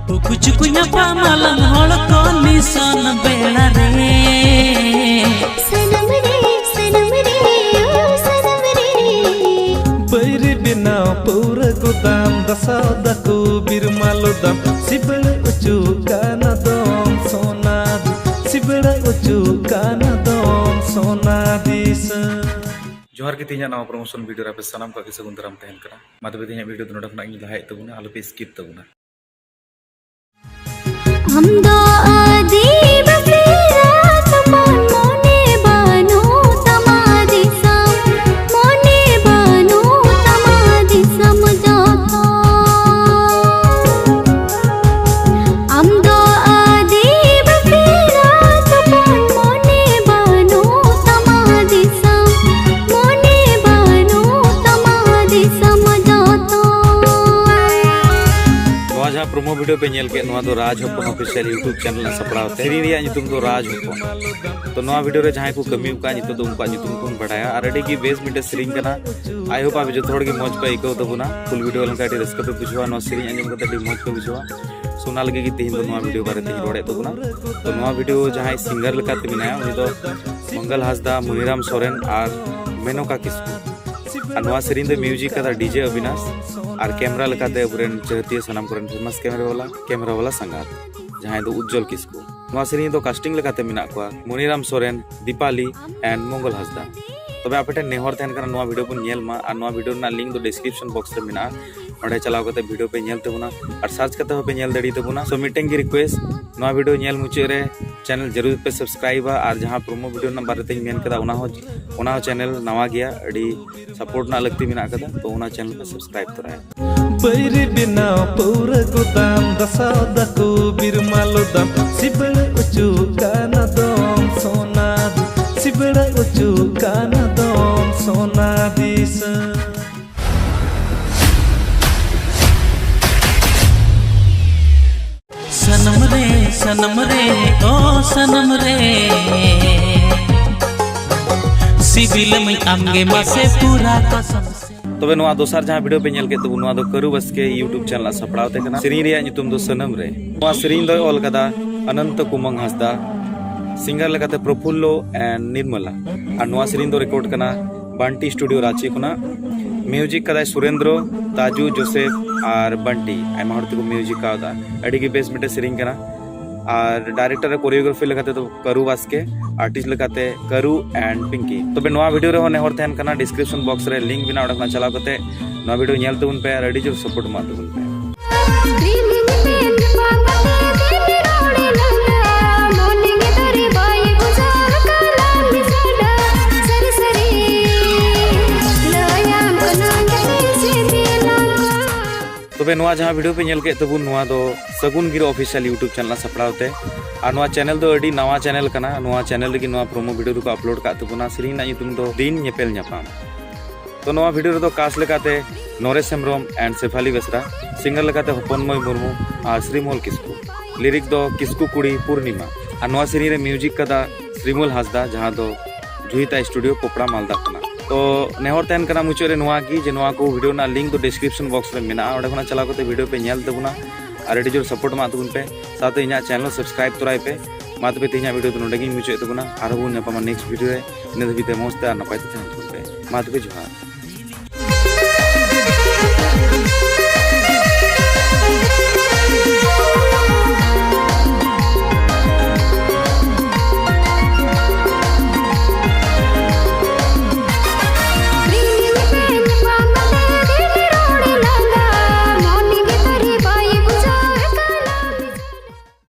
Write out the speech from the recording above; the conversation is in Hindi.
कुछ कुछ पामालन हड़ को निशान बेड़ा रे सनम रे ओ सनम रे बैरी बिना पूरा गोदाम दसा दको बिरमालो दम सिबड़ उचू काना दम सोना सिबड़ उचू काना दम सोना दिस जोहार के तीन नवा प्रमोशन वीडियो पे सानाम का किसी गुंदराम तहन करा मातबे तीन वीडियो तो नोट खना लहाय तबुना आलो पे स्किप तबुना हम दो आदि बसेरा समान मोने बानो तमादि सम मोने बानो तमादि सम जाता हम दो आदि बसेरा समान मोने बानो तमादि सम मोने बानो तमादि सम जाता जहाँ प्रोमो वीडियो पे नेल के नवा दो राज हपन ऑफिशियल यूट्यूब चैनल सपड़ाव सेरी रिया नितुम दो राज हपन तो नवा वीडियो रे जहाँ को कमी का नितो दो उनका नितुम को बढ़ाया आरेडी की बेस मिटे सिरिंग कना आई होप आप जो थोड़ी की मौज पे इको दबुना फुल वीडियो लंका डी रस्क पे बुझवा नो सिरिंग अंजम कते डी मौज पे बुझवा सुना लगे कि तीन नवा वीडियो बारे तीन रोड़े दबुना तो नवा वीडियो जहाँ सिंगर लकाते मिनाया उनी दो मंगल हासदा मुनिराम सोरेन और मेनका किस्कू नवा सिरिंग दो म्यूजिक का डीजे अविनाश और कैमरा लकाते अबुरेन चहतिया सनाम करन फेमस कैमरा वाला संगात जहां दो उज्जवल किस्कू नवा सिरिंग दो कास्टिंग लकाते मिना को मुनिराम सोरेन दीपाली एंड मंगल हासदा तबे आपटे नेहर तहन करना नवा वीडियो बन नेल मा और नवा वीडियो ना लिंक दो डिस्क्रिप्शन बॉक्स रे मिना ओडे चलाव करते वीडियो पे नेल तबुना और सर्च करते हो पे नेल दड़ी तबुना सो मीटिंग की रिक्वेस्ट नवा वीडियो नेल मुचे रे चैनल जरूर पे सब्सक्राइब और जहां प्रोमो वीडियो ना बारे तेन मेन कदा उना चैनल नवा गया अड़ी सपोर्ट ना लगती मिना कदा तो उना चैनल पे सब्सक्राइब तो रहे बैरी बिना पूरा गोदाम दसा दको बिरमालो दम सिबड़ उचू काना दम सोना सिबड़ उचू काना दम सोना दिस सनम रे ओ सनम रे सिबिल में आमगे मासे पूरा कसम तबे नवा दोसर जहां वीडियो पे नेल के तबु नवा दो करू बस के यूट्यूब चैनल सपड़ावते कना सिरिंग रिया नितुम दो सनम रे नवा सिरिंग दो ऑल कदा अनंत कुमंग हासदा सिंगर लगाते प्रफुल्लो एंड निर्मला और नवा सिरिंग दो रिकॉर्ड कना बंटी स्टूडियो रांची खुना म्यूजिक कदा सुरेंद्र ताजू जोसेफ और बंटी आयमा हर को म्यूजिक का अड़ी की बेस मिटे सिरिंग कना और डायरेक्टर कोरियोग्राफी लगाते तो करू वास्के आर्टिस्ट लगाते करू एंड पिंकी तबे नवा वीडियो रे होने हर तहन कना डिस्क्रिप्शन बॉक्स रे लिंक बिना ओडा चलाव करते नवा वीडियो नेल तबुन पे रेडी जो सपोर्ट मा तबुन पे तबे नवा जहां वीडियो पे नेल के तबुन नवा दो सगुन गिरो ऑफिशियल यूट्यूब चैनल सपड़ावते और नवा चैनल दो अडी नवा चैनल कना नवा चैनल लगी नवा प्रोमो वीडियो को अपलोड का तबुना सिरिंग ना तुम दो दिन नेपेल न्यापाम तो नवा वीडियो रे दो कास्ट लेकाते नरेश हेम्ब्रम एंड शेफाली बेसरा सिंगर लेकाते हपनमय मुर्मू और श्रीमोल किस्कू लिरिक दो किस्कू कुड़ी पूर्णिमा और नवा सिरिंग रे म्यूजिक कदा श्रीमोल हासदा जहां दो जुहिता स्टूडियो पोपड़ा मालदा कना तो नेहर तहन कना मुचे रे नवा की जे नवा को वीडियो ना लिंक तो डिस्क्रिप्शन बॉक्स में मेना ओडे खना चला करते वीडियो पे नेल तबुना और एडी जोर सपोर्ट मा तबुन पे साथे इना चैनल सब्सक्राइब तोराय पे मातबे तिना वीडियो तो नोडे गी मुचे तबुना और बुन नेक्स्ट वीडियो रे ने धबीते मस्त और नपाय तहन पे मातबे जोहार।